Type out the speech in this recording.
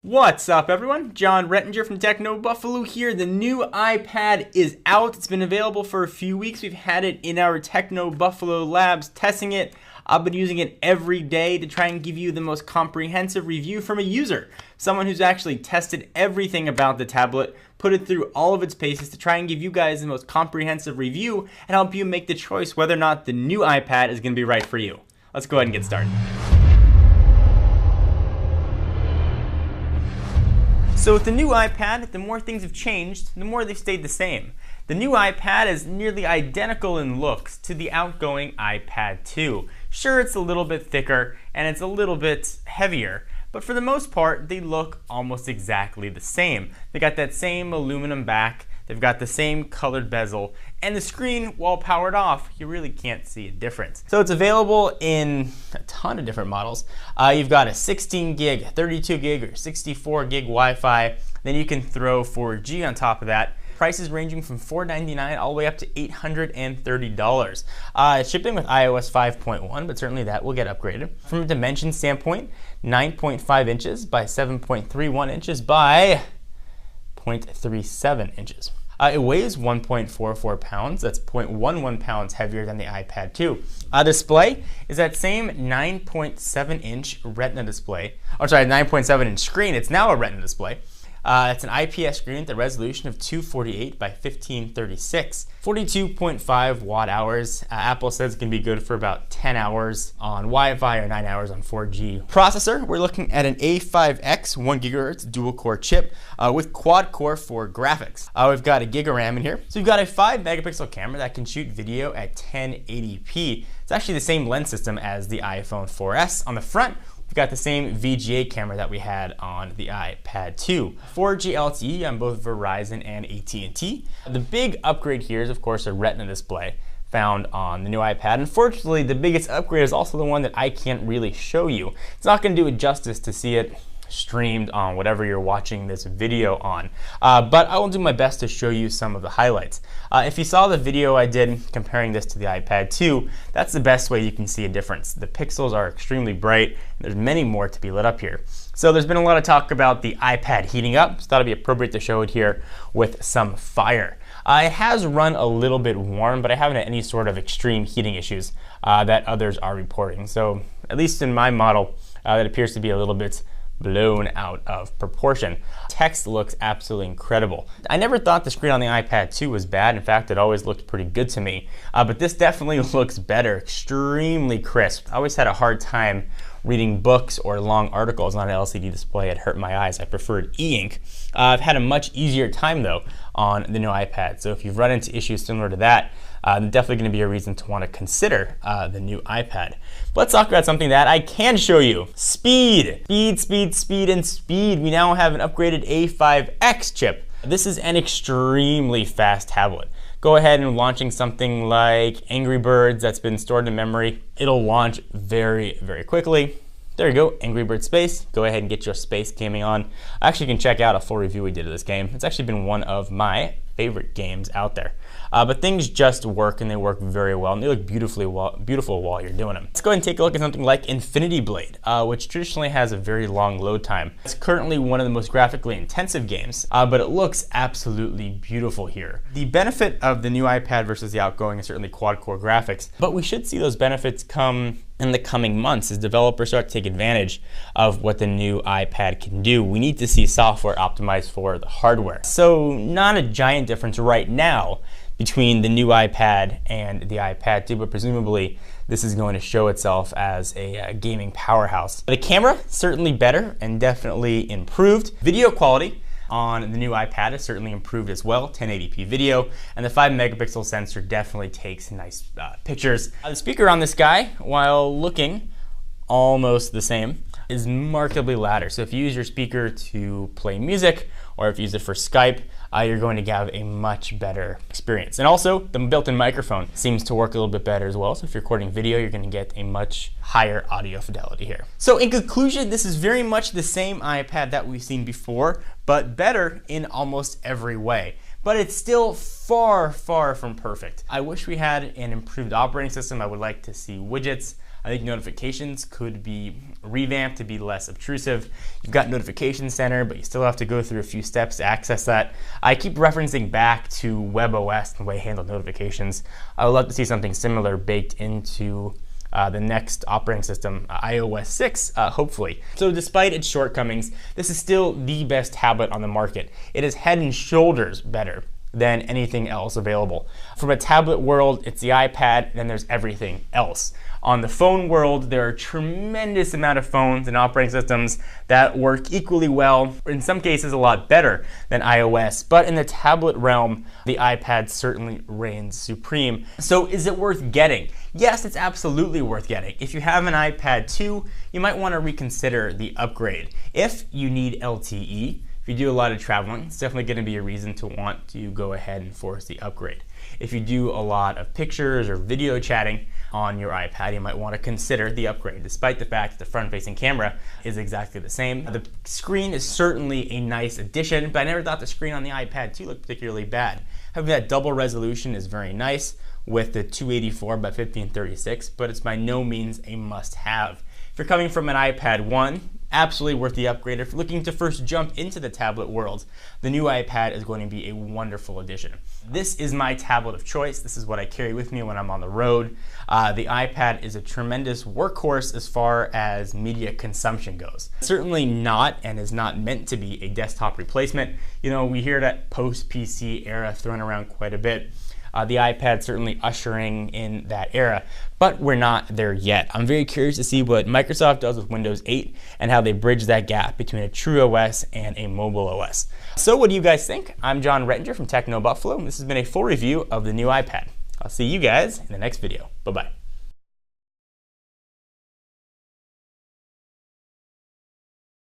What's up, everyone? John Rettinger from Techno Buffalo here. The new iPad is out. It's been available for a few weeks. We've had it in our Techno Buffalo labs testing it. I've been using it every day to try and give you the most comprehensive review from a user. Someone who's actually tested everything about the tablet, put it through all of its paces to try and give you guys the most comprehensive review and help you make the choice whether or not the new iPad is going to be right for you. Let's go ahead and get started. So with the new iPad, the more things have changed, the more they've stayed the same. The new iPad is nearly identical in looks to the outgoing iPad 2. Sure, it's a little bit thicker and it's a little bit heavier, but for the most part, they look almost exactly the same. They got that same aluminum back, they've got the same colored bezel, and the screen, while powered off, you really can't see a difference. So it's available in a ton of different models. You've got a 16 gig, 32 gig, or 64 gig Wi-Fi. Then you can throw 4G on top of that. Prices ranging from $499 all the way up to $830. It's shipping with iOS 5.1, but certainly that will get upgraded. From a dimension standpoint, 9.5 inches by 7.31 inches by 0.37 inches. It weighs 1.44 pounds. That's 0.11 pounds heavier than the iPad 2. Display is that same 9.7 inch Retina display. Oh, sorry, 9.7 inch screen. It's now a Retina display. It's an IPS screen with a resolution of 248 by 1536, 42.5 watt hours. Apple says it can be good for about 10 hours on Wi-Fi or 9 hours on 4G. Processor, we're looking at an A5X 1 gigahertz dual core chip with quad core for graphics. We've got a gig of RAM in here. So we've got a 5 megapixel camera that can shoot video at 1080p. It's actually the same lens system as the iPhone 4S. On the front, we've got the same VGA camera that we had on the iPad 2. 4G LTE on both Verizon and AT&T. The big upgrade here is, of course, a Retina display found on the new iPad. Unfortunately, the biggest upgrade is also the one that I can't really show you. It's not going to do it justice to see it streamed on whatever you're watching this video on. But I will do my best to show you some of the highlights. If you saw the video I did comparing this to the iPad 2, that's the best way you can see a difference. The pixels are extremely bright, and there's many more to be lit up here. So there's been a lot of talk about the iPad heating up, so thought it'd be appropriate to show it here with some fire. It has run a little bit warm, but I haven't had any sort of extreme heating issues that others are reporting. So at least in my model, that appears to be a little bit blown out of proportion. Text looks absolutely incredible. I never thought the screen on the iPad 2 was bad. In fact, it always looked pretty good to me. But this definitely looks better, extremely crisp. I always had a hard time reading books or long articles on an LCD display. It hurt my eyes. I preferred e-ink. I've had a much easier time though on the new iPad. So if you've run into issues similar to that, definitely going to be a reason to want to consider the new iPad. But let's talk about something that I can show you. Speed. Speed, and speed. We now have an upgraded A5X chip. This is an extremely fast tablet. Go ahead and launching something like Angry Birds that's been stored in memory. It'll launch very, very quickly. There you go, Angry Bird Space. Go ahead and get your space gaming on. Actually, you can check out a full review we did of this game. It's actually been one of my favorite games out there. But things just work, and they work very well, and they look beautiful while you're doing them. Let's go ahead and take a look at something like Infinity Blade, which traditionally has a very long load time. It's currently one of the most graphically intensive games, but it looks absolutely beautiful here. The benefit of the new iPad versus the outgoing is certainly quad-core graphics, but we should see those benefits come in the coming months as developers start to take advantage of what the new iPad can do. We need to see software optimized for the hardware. So not a giant difference right now between the new iPad and the iPad 2, but presumably this is going to show itself as a gaming powerhouse. The camera, certainly better and definitely improved. Video quality on the new iPad is certainly improved as well, 1080p video, and the 5 megapixel sensor definitely takes nice pictures. The speaker on this guy, while looking almost the same, is markedly louder. So if you use your speaker to play music, or if you use it for Skype, you're going to have a much better experience. And also, the built-in microphone seems to work a little bit better as well. So if you're recording video, you're going to get a much higher audio fidelity here. So in conclusion, this is very much the same iPad that we've seen before, but better in almost every way. But it's still far, far from perfect. I wish we had an improved operating system. I would like to see widgets I think notifications could be revamped to be less obtrusive. You've got Notification Center, but you still have to go through a few steps to access that. I keep referencing back to WebOS and the way it handled notifications. I would love to see something similar baked into the next operating system, iOS 6, hopefully. So despite its shortcomings, this is still the best tablet on the market. It is head and shoulders better than anything else available. From a tablet world, it's the iPad, and then there's everything else. On the phone world, there are a tremendous amount of phones and operating systems that work equally well, or in some cases a lot better than iOS. But in the tablet realm, the iPad certainly reigns supreme. So is it worth getting? Yes, it's absolutely worth getting. If you have an iPad 2, you might want to reconsider the upgrade. If you need LTE, if you do a lot of traveling, it's definitely going to be a reason to want to go ahead and force the upgrade. If you do a lot of pictures or video chatting on your iPad, you might want to consider the upgrade, despite the fact that the front-facing camera is exactly the same. The screen is certainly a nice addition, but I never thought the screen on the iPad 2 looked particularly bad. Having that double resolution is very nice with the 284 by 1536, but it's by no means a must-have. If you're coming from an iPad 1, absolutely worth the upgrade. If you're looking to first jump into the tablet world, the new iPad is going to be a wonderful addition. This is my tablet of choice. This is what I carry with me when I'm on the road. The iPad is a tremendous workhorse as far as media consumption goes. Certainly not, and is not meant to be, a desktop replacement. You know, we hear that post-PC era thrown around quite a bit. The iPad certainly ushering in that era, but we're not there yet. I'm very curious to see what Microsoft does with Windows 8 and how they bridge that gap between a true OS and a mobile OS. So what do you guys think? I'm John Rettinger from Techno Buffalo, and this has been a full review of the new iPad. I'll see you guys in the next video. Bye-bye.